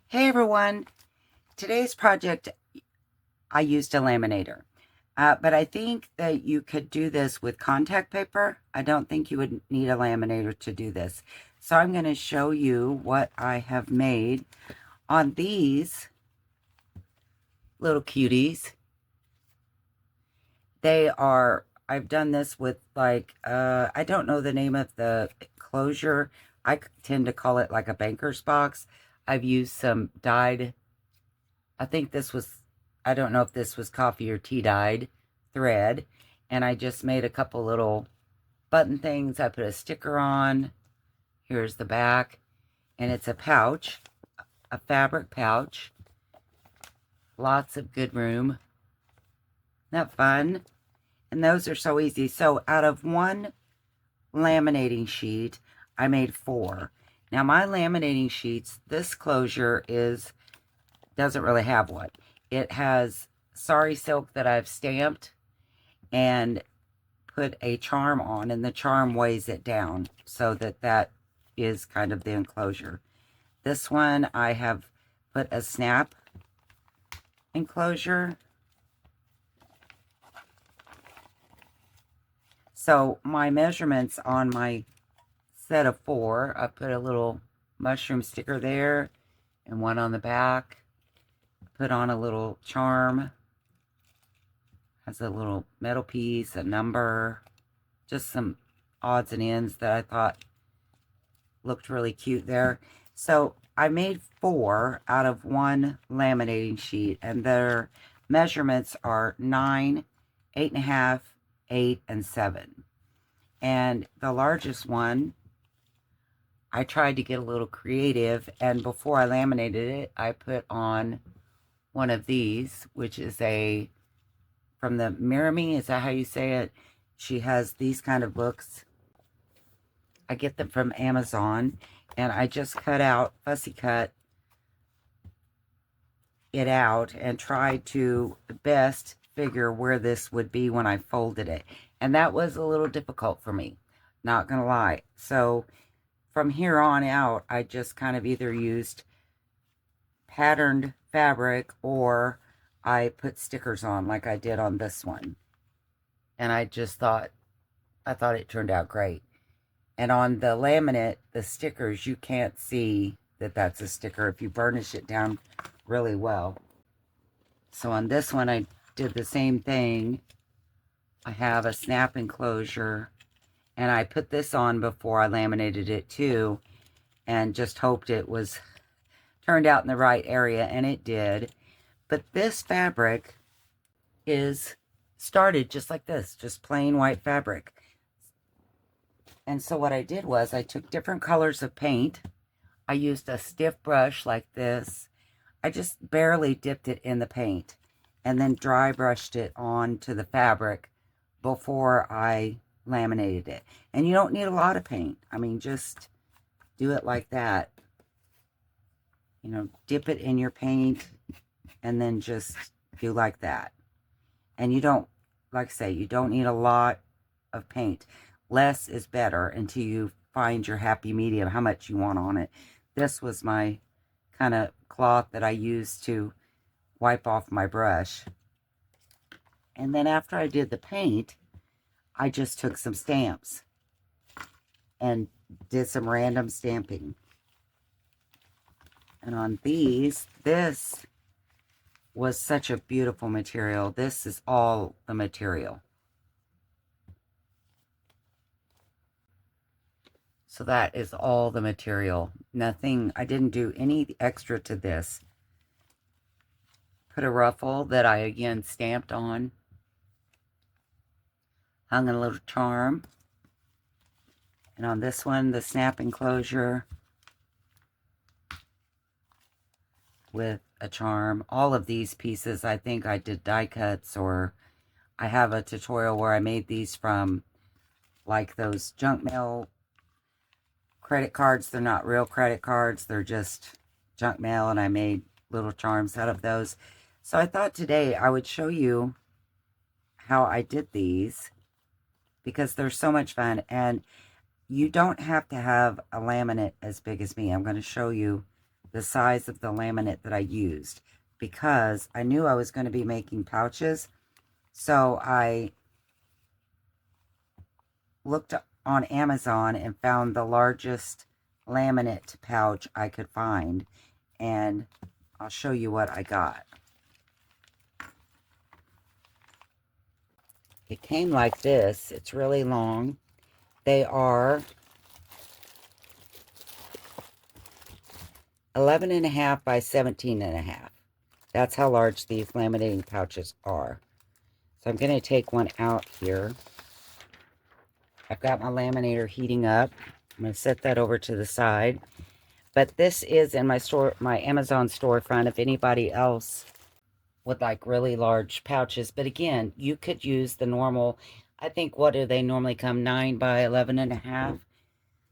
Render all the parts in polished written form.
Hey everyone, today's project I used a laminator, but I think that you could do this with contact paper. I don't think you would need a laminator to do this. So I'm going to show you what I have made on these little cuties. I've done this with I don't know the name of the closure. I tend to call it like a banker's box. I've used some dyed, I think this was, I don't know if this was coffee or tea dyed thread. And I just made a couple little button things. I put a sticker on. Here's the back. And it's a pouch, a fabric pouch. Lots of good room. Isn't that fun? And those are so easy. So out of one laminating sheet, I made 4. Now my laminating sheets, this closure doesn't really have one. It has sari silk that I've stamped and put a charm on, and the charm weighs it down so that is kind of the enclosure. This one I have put a snap enclosure. So my measurements on my set of 4, I put a little mushroom sticker there and one on the back. Put on a little charm. Has a little metal piece, a number, just some odds and ends that I thought looked really cute there. So I made 4 out of one laminating sheet, and their measurements are 9, 8.5, 8, and 7. And the largest one, I tried to get a little creative, and before I laminated it, I put on one of these, which is from the Mirami, is that how you say it? She has these kind of books. I get them from Amazon, and I just fussy cut it out and tried to best figure where this would be when I folded it. And that was a little difficult for me, not gonna lie. So from here on out, I just kind of either used patterned fabric or I put stickers on like I did on this one. And I thought it turned out great. And on the laminate, the stickers, you can't see that that's a sticker if you burnish it down really well. So on this one, I did the same thing. I have a snap enclosure, and I put this on before I laminated it too, and just hoped it was turned out in the right area, and it did. But this fabric started just like this, just plain white fabric. And so what I did was I took different colors of paint. I used a stiff brush like this. I just barely dipped it in the paint and then dry brushed it onto the fabric before I laminated it. And you don't need a lot of paint. I mean, just do it like that. You know, dip it in your paint and then just do like that. And you don't, like I say, you don't need a lot of paint. Less is better until you find your happy medium, how much you want on it. This was my kind of cloth that I used to wipe off my brush. And then after I did the paint, I just took some stamps and did some random stamping. And on these, this was such a beautiful material. This is all the material. So that is all the material. Nothing, I didn't do any extra to this. Put a ruffle that I again stamped on. Hung a little charm. And on this one, the snap enclosure with a charm. All of these pieces, I think I did die cuts, or I have a tutorial where I made these from like those junk mail credit cards. They're not real credit cards, they're just junk mail, and I made little charms out of those. So I thought today I would show you how I did these because they're so much fun, and you don't have to have a laminate as big as me. I'm going to show you the size of the laminate that I used, because I knew I was going to be making pouches. So I looked on Amazon and found the largest laminate pouch I could find, and I'll show you what I got. It came like this. It's really long. They are 11.5 by 17.5. That's how large these laminating pouches are. So I'm going to take one out here. I've got my laminator heating up. I'm going to set that over to the side. But this is in my store, my Amazon storefront, if anybody else would like really large pouches. But again, you could use the normal, I think, what do they normally come, 9 by 11.5?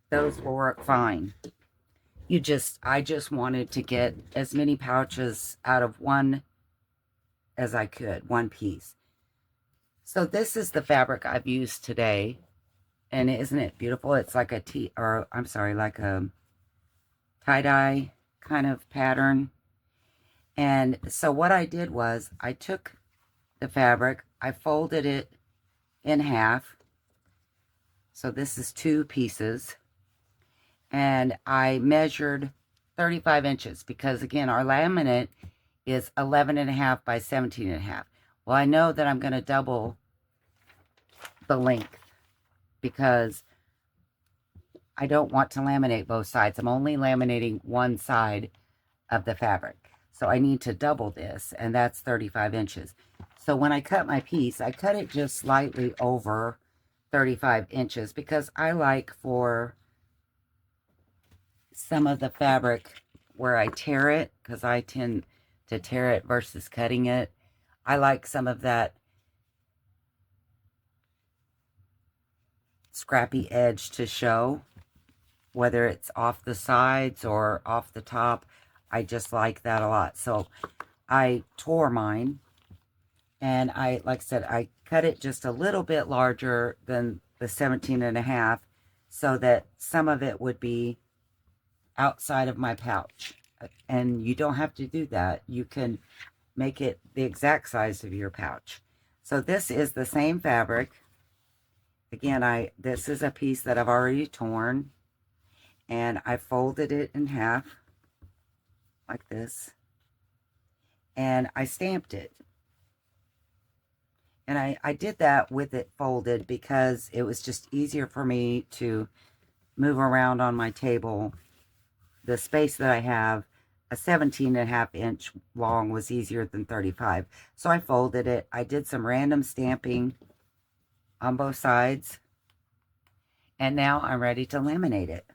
Those will work fine. I just wanted to get as many pouches out of one as I could, one piece. So this is the fabric I've used today. And isn't it beautiful? It's like a like a tie-dye kind of pattern. And so what I did was I took the fabric, I folded it in half. So this is 2 pieces. And I measured 35 inches because, again, our laminate is 11.5 by 17.5. Well, I know that I'm going to double the length because I don't want to laminate both sides. I'm only laminating one side of the fabric. So I need to double this, and that's 35 inches. So when I cut my piece, I cut it just slightly over 35 inches because I like for some of the fabric where I tear it, because I tend to tear it versus cutting it. I like some of that scrappy edge to show, whether it's off the sides or off the top. I just like that a lot. So I tore mine, and like I said, I cut it just a little bit larger than the 17.5 so that some of it would be outside of my pouch. And you don't have to do that. You can make it the exact size of your pouch. So this is the same fabric. Again, this is a piece that I've already torn, and I folded it in half like this, and I stamped it. And I did that with it folded because it was just easier for me to move around on my table. The space that I have, a 17.5 inch long, was easier than 35. So I folded it. I did some random stamping on both sides. And now I'm ready to laminate it.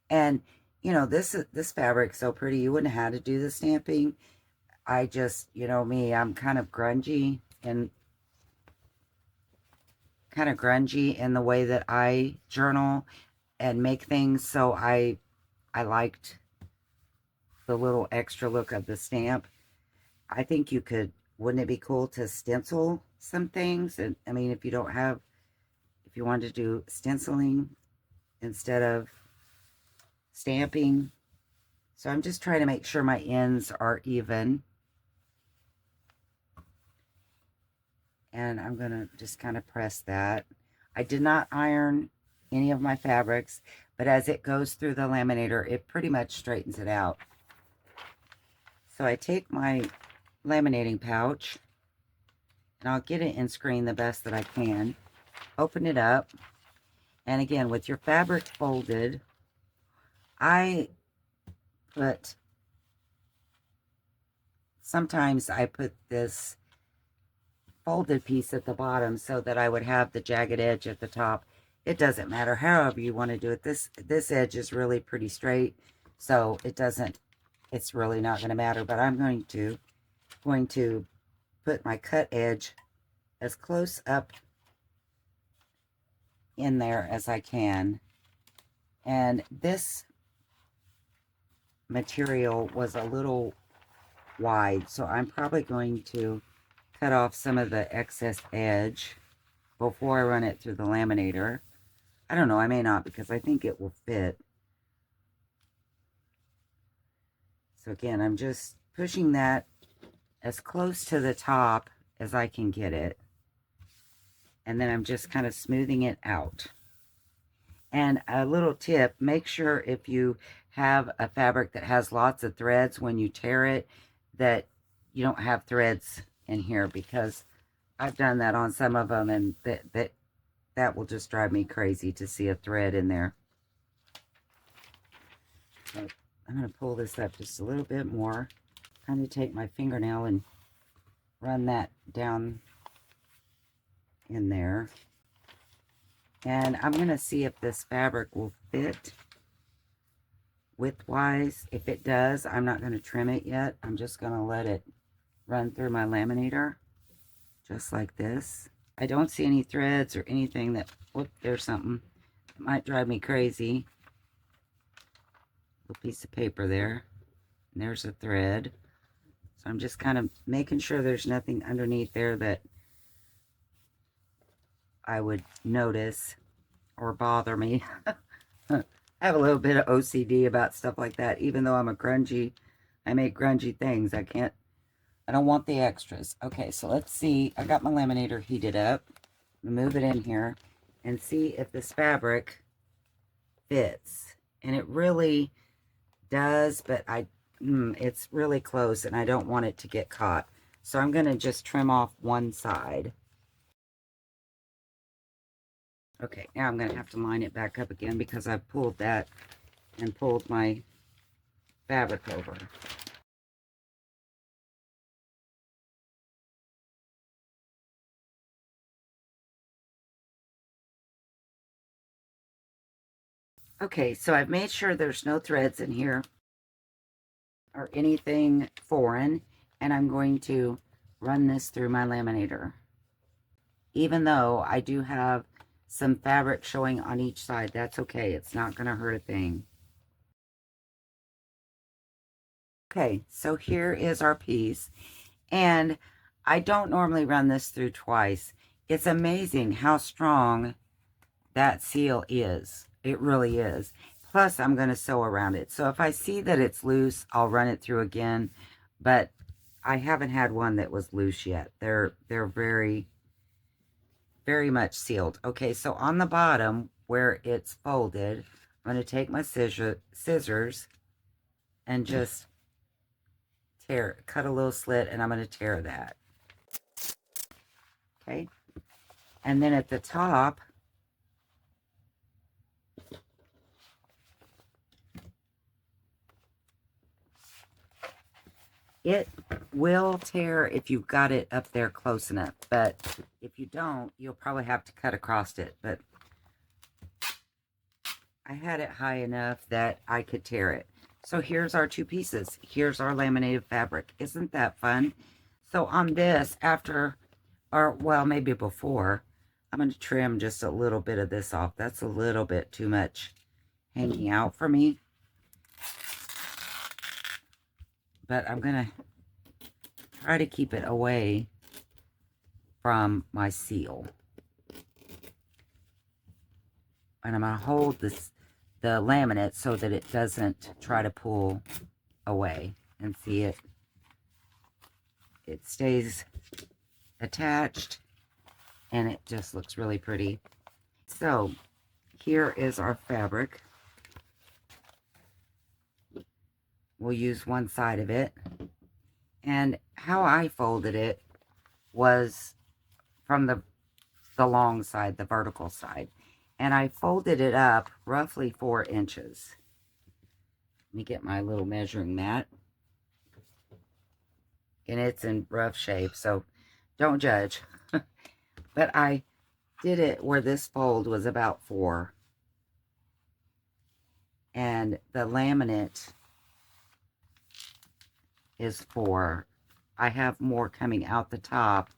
And, you know, this fabric's so pretty. You wouldn't have had to do the stamping. I just, you know me, I'm kind of grungy in the way that I journal and make things. So I liked the little extra look of the stamp. I think you could, wouldn't it be cool to stencil some things? And I mean, if you wanted to do stenciling instead of stamping. So I'm just trying to make sure my ends are even. And I'm going to just kind of press that. I did not iron any of my fabrics, but as it goes through the laminator, it pretty much straightens it out. So I take my laminating pouch, and I'll get it in screen the best that I can. Open it up, and again, with your fabric folded, sometimes I put this folded piece at the bottom so that I would have the jagged edge at the top. It doesn't matter, however you want to do it. This edge is really pretty straight, so it's really not going to matter. But I'm going to put my cut edge as close up in there as I can. And this material was a little wide, so I'm probably going to cut off some of the excess edge before I run it through the laminator. I don't know, I may not, because I think it will fit. So again, I'm just pushing that as close to the top as I can get it. And then I'm just kind of smoothing it out. And a little tip, make sure if you have a fabric that has lots of threads, when you tear it, that you don't have threads in here, because I've done that on some of them, and that will just drive me crazy to see a thread in there. So I'm going to pull this up just a little bit more. Kind of take my fingernail and run that down in there. And I'm going to see if this fabric will fit width-wise. If it does, I'm not going to trim it yet. I'm just going to let it run through my laminator, just like this. I don't see any threads or anything that, whoop, there's something that might drive me crazy. Little piece of paper there. And there's a thread. So I'm just kind of making sure there's nothing underneath there that I would notice or bother me. I have a little bit of OCD about stuff like that. Even though I'm a grungy, I make grungy things. I don't want the extras. Okay, so let's see. I got my laminator heated up. Move it in here and see if this fabric fits. And it really does, but it's really close and I don't want it to get caught. So I'm going to just trim off one side. Okay, now I'm going to have to line it back up again because I've pulled that and pulled my fabric over. Okay, so I've made sure there's no threads in here or anything foreign, and I'm going to run this through my laminator. Even though I do have some fabric showing on each side, that's okay. It's not going to hurt a thing. Okay, so here is our piece, and I don't normally run this through twice. It's amazing how strong that seal is. It really is. Plus, I'm going to sew around it. So if I see that it's loose, I'll run it through again, but I haven't had one that was loose yet. They're very, very much sealed. Okay, so on the bottom where it's folded, I'm going to take my scissors and just cut a little slit, and I'm going to tear that. Okay, and then at the top, it will tear if you've got it up there close enough, but if you don't, you'll probably have to cut across it. But I had it high enough that I could tear it. So here's our two pieces. Here's our laminated fabric. Isn't that fun? So on this, after, or well, maybe before, I'm going to trim just a little bit of this off. That's a little bit too much hanging out for me. But I'm going to try to keep it away from my seal. And I'm going to hold the laminate so that it doesn't try to pull away. And see it stays attached, and it just looks really pretty. So here is our fabric. We'll use one side of it, and how I folded it was from the long side, the vertical side, and I folded it up roughly 4 inches. Let me get my little measuring mat, and it's in rough shape, so don't judge. But I did it where this fold was about 4, and the laminate is 4. I have more coming out the top,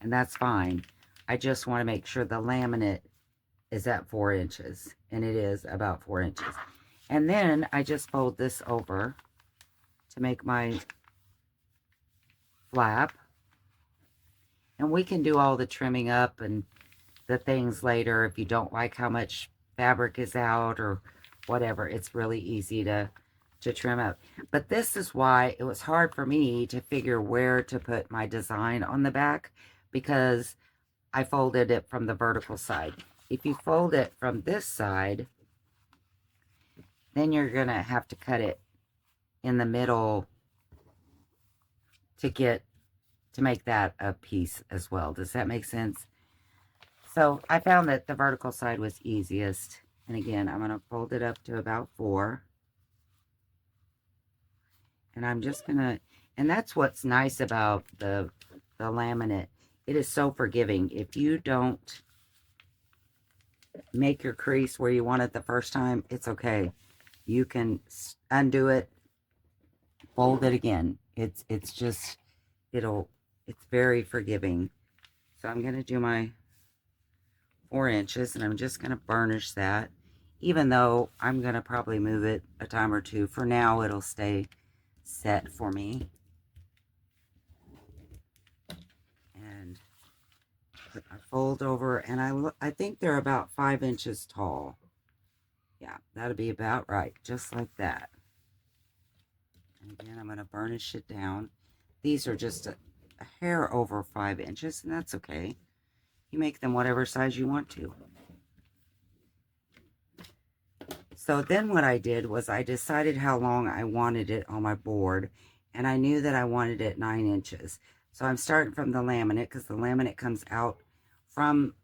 and that's fine. I just want to make sure the laminate is at 4 inches, and it is about 4 inches. And then I just fold this over to make my flap. And we can do all the trimming up and the things later if you don't like how much fabric is out or whatever. It's really easy to to trim up. But this is why it was hard for me to figure where to put my design on the back, because I folded it from the vertical side. If you fold it from this side, then you're gonna have to cut it in the middle to make that a piece as well. Does that make sense? So I found that the vertical side was easiest. And again, I'm gonna fold it up to about 4. And I'm just gonna, and that's what's nice about the laminate. It is so forgiving. If you don't make your crease where you want it the first time, it's okay. You can undo it, fold it again. It's just, it's very forgiving. So I'm gonna do my 4 inches, and I'm just gonna burnish that, even though I'm gonna probably move it a time or two. For now, it'll stay set for me. And I fold over, and I think they're about 5 inches tall. Yeah, that'll be about right, just like that. And again, I'm going to burnish it down. These are just a hair over 5 inches, and that's okay. You make them whatever size you want to. So then what I did was I decided how long I wanted it on my board, and I knew that I wanted it 9 inches. So I'm starting from the laminate, because the laminate comes out from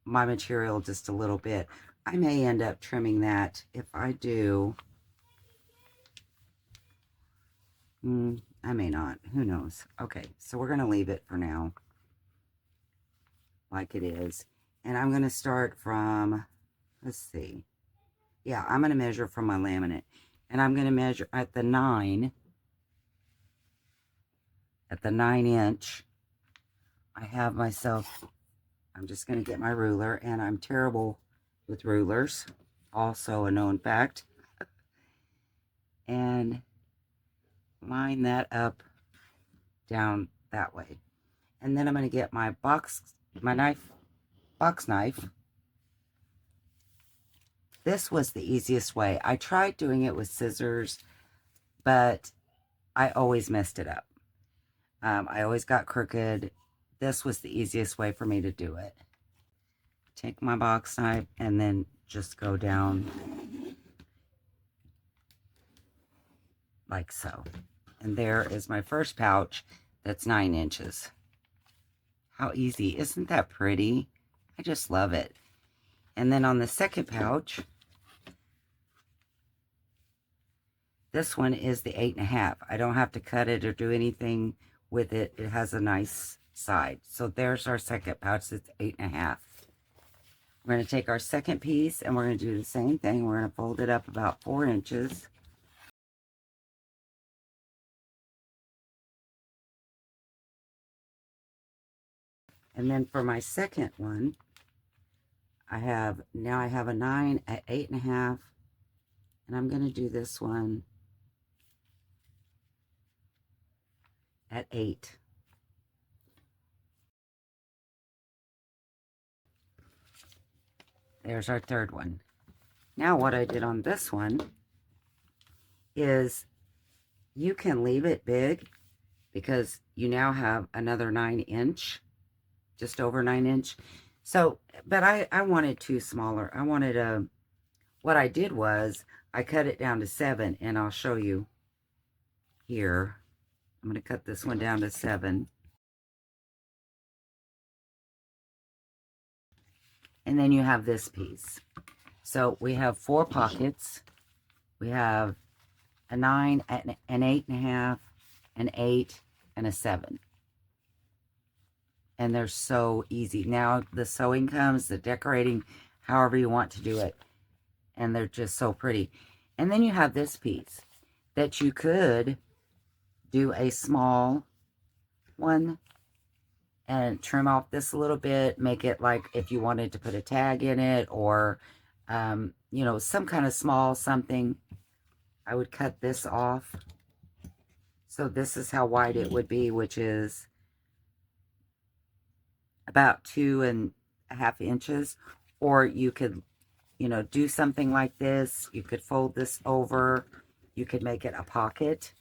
my material just a little bit. I may end up trimming that. If I do, I may not. Who knows? Okay, so we're going to leave it for now like it is. And I'm going to start from, let's see. Yeah, I'm going to measure from my laminate. And I'm going to measure at the 9 inch. I have myself, I'm just going to get my ruler, and I'm terrible with rulers. Also a known fact. And line that up down that way. And then I'm going to get my box knife. This was the easiest way. I tried doing it with scissors, but I always messed it up. I always got crooked. This was the easiest way for me to do it. Take my box knife and then just go down like so. And there is my first pouch that's 9 inches. How easy. Isn't that pretty? I just love it. And then on the second pouch, this one is the 8.5. I don't have to cut it or do anything with it. It has a nice side. So there's our second pouch. That's 8.5. We're going to take our second piece, and we're going to do the same thing. We're going to fold it up about 4 inches. And then for my second one, I have a 9 at 8.5. And I'm going to do this one at 8. There's our third one. Now what I did on this one is you can leave it big, because you now have another 9 inch, just over 9 inch. So, but I wanted 2 smaller. I wanted what I did was I cut it down to 7, and I'll show you here. I'm going to cut this one down to 7. And then you have this piece. So we have 4 pockets. We have a 9, an 8.5, an 8, and a 7. And they're so easy. Now the sewing comes, the decorating, however you want to do it. And they're just so pretty. And then you have this piece that you could do a small one and trim off this a little bit, make it like if you wanted to put a tag in it, or you know, some kind of small something. I would cut this off. So this is how wide it would be, which is about 2.5 inches. Or you could you know, do something like this. You could fold this over. You could make it a pocket,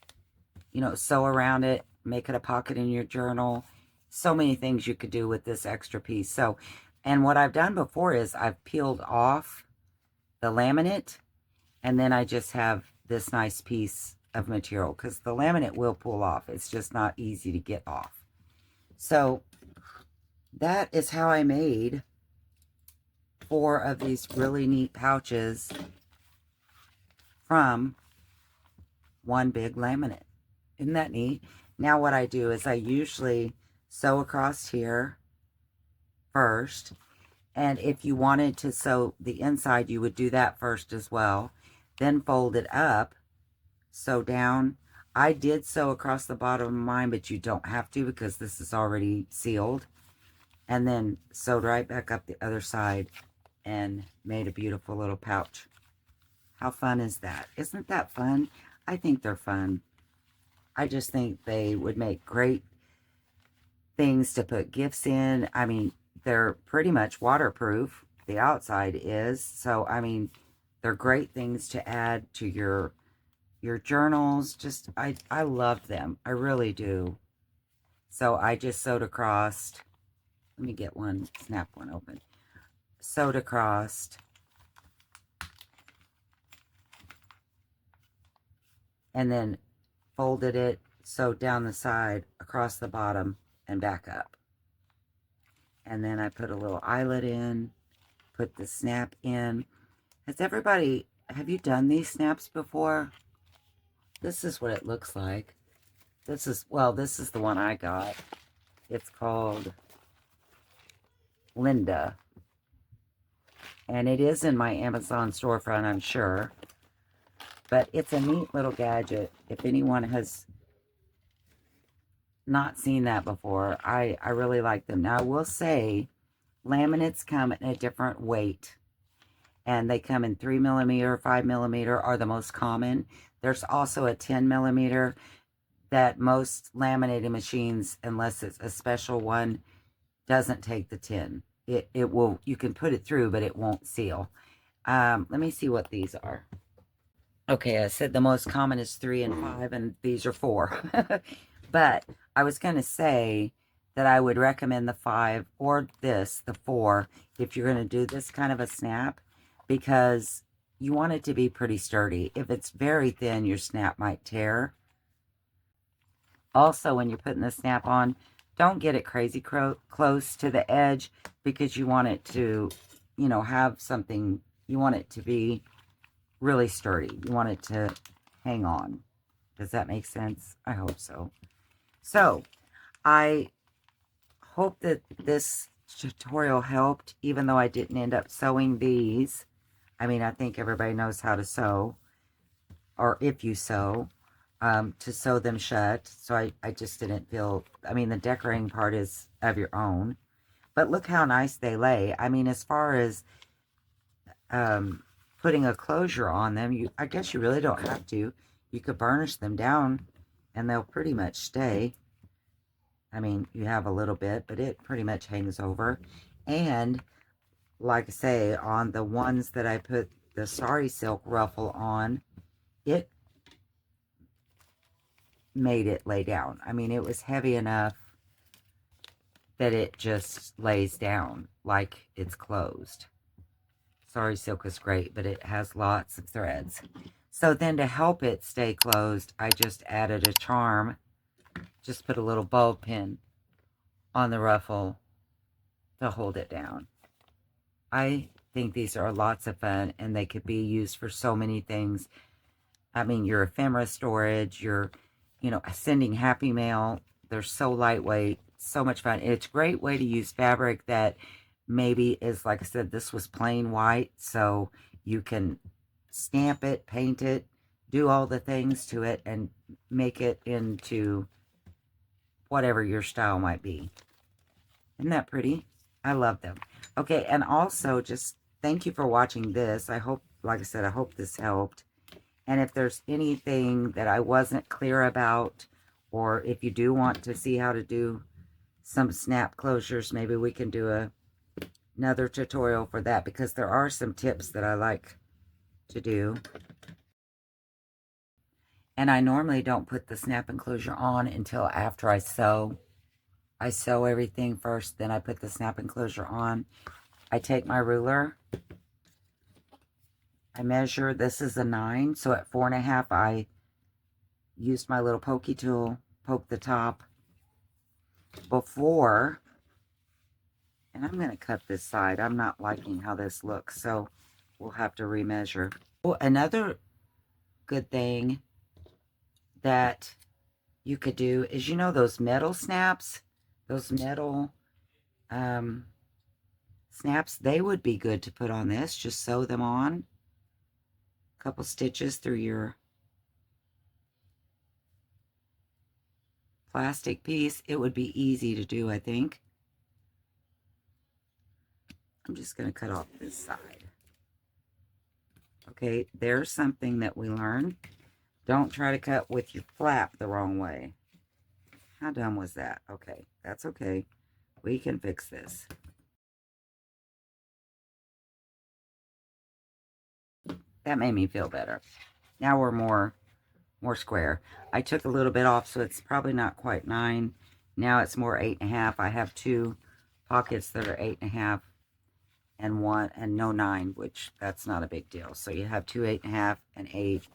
you know, sew around it, make it a pocket in your journal. So many things you could do with this extra piece. So, and what I've done before is I've peeled off the laminate, and then I just have this nice piece of material, because the laminate will pull off. It's just not easy to get off. So that is how I made 4 of these really neat pouches from one big laminate. Isn't that neat? Now what I do is I usually sew across here first, and if you wanted to sew the inside, you would do that first as well. Then fold it up, sew down. I did sew across the bottom of mine, but you don't have to because this is already sealed. And then sewed right back up the other side and made a beautiful little pouch. How fun is that? Isn't that fun? I think they're fun. I just think they would make great things to put gifts in. I mean, they're pretty much waterproof. The outside is. So, I mean, they're great things to add to your journals. Just, I love them. I really do. So I just sewed across. Let me get one, snap one open. Sewed across. And then folded it, sewed down the side, across the bottom, and back up. And then I put a little eyelet in, put the snap in. Have you done these snaps before? This is what it looks like. This is the one I got. It's called Linda. And it is in my Amazon storefront, I'm sure. But it's a neat little gadget. If anyone has not seen that before, I really like them. Now, I will say, laminates come in a different weight. And they come in 3mm, 5mm are the most common. There's also a 10mm that most laminating machines, unless it's a special one, doesn't take the 10. It will, you can put it through, but it won't seal. Let me see what these are. Okay, I said the most common is 3 and 5, and these are 4. But I was going to say that I would recommend the 5 or the 4, if you're going to do this kind of a snap, because you want it to be pretty sturdy. If it's very thin, your snap might tear. Also, when you're putting the snap on, don't get it crazy close to the edge, because you want it to, you know, have something, you want it to be really sturdy. You want it to hang on. Does that make sense? I hope so. So, I hope that this tutorial helped, even though I didn't end up sewing these. I mean, I think everybody knows how to sew, or if you sew, to sew them shut. So I just didn't feel, I mean, the decorating part is of your own. But look how nice they lay. I mean, as far as putting a closure on them, I guess you really don't have to. You could burnish them down and they'll pretty much stay. I mean, you have a little bit, but it pretty much hangs over. And like I say, on the ones that I put the sari silk ruffle on, it made it lay down. I mean, it was heavy enough that it just lays down like it's closed. Sari silk is great, but it has lots of threads. So then to help it stay closed, I just added a charm. Just put a little bulb pin on the ruffle to hold it down. I think these are lots of fun, and they could be used for so many things. I mean, your ephemera storage, your, you know, sending happy mail. They're so lightweight, so much fun. It's a great way to use fabric that maybe is, like I said, this was plain white, so you can stamp it, paint it, do all the things to it, and make it into whatever your style might be. Isn't that pretty? I love them. Okay, and also just thank you for watching this. I hope, like I said, I hope this helped. And if there's anything that I wasn't clear about, or if you do want to see how to do some snap closures, maybe we can do another tutorial for that, because there are some tips that I like to do. And I normally don't put the snap enclosure on until after I sew. I sew everything first, then I put the snap enclosure on. I take my ruler. I measure, this is a 9, so at 4.5, I used my little pokey tool, poke the top before, and I'm going to cut this side. I'm not liking how this looks, so we'll have to remeasure. Oh, another good thing that you could do is, you know, those metal snaps, those metal snaps, they would be good to put on this. Just sew them on, a couple stitches through your plastic piece. It would be easy to do, I think. I'm just going to cut off this side. Okay, there's something that we learned. Don't try to cut with your flap the wrong way. How dumb was that? Okay, that's okay. We can fix this. That made me feel better. Now we're more square. I took a little bit off, so it's probably not quite 9. Now it's more 8.5. I have 2 pockets that are 8.5 and 1 and no 9, which that's not a big deal. So you have 2 8.5, an 8,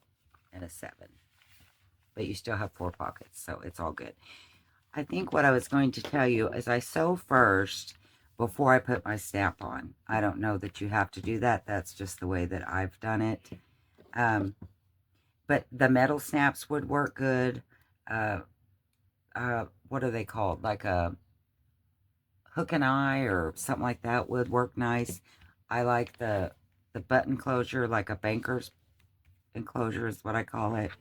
and a 7. But you still have 4 pockets, so it's all good. I think what I was going to tell you is I sew first before I put my snap on. I don't know that you have to do that. That's just the way that I've done it. But the metal snaps would work good. What are they called? Like a hook and eye or something like that would work nice. I like the button closure, like a banker's enclosure is what I call it.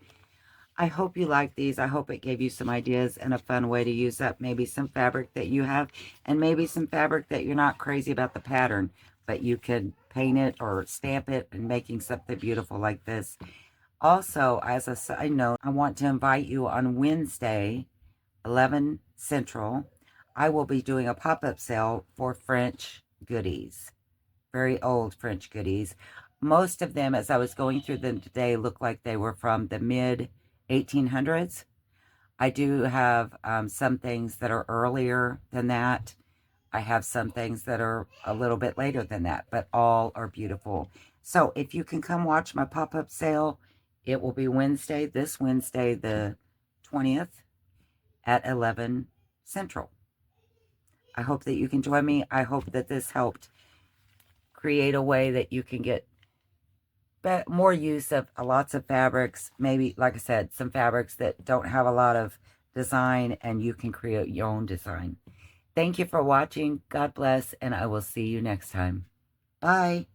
I hope you like these. I hope it gave you some ideas and a fun way to use up maybe some fabric that you have, and maybe some fabric that you're not crazy about the pattern, but you could paint it or stamp it and making something beautiful like this. Also, as a side note, I want to invite you on Wednesday, 11 Central. I will be doing a pop-up sale for French goodies, very old French goodies. Most of them, as I was going through them today, look like they were from the mid-1800s. I do have some things that are earlier than that. I have some things that are a little bit later than that, but all are beautiful. So if you can come watch my pop-up sale, it will be Wednesday, this Wednesday, the 20th at 11 Central. I hope that you can join me. I hope that this helped create a way that you can get more use of lots of fabrics. Maybe, like I said, some fabrics that don't have a lot of design, and you can create your own design. Thank you for watching. God bless, and I will see you next time. Bye.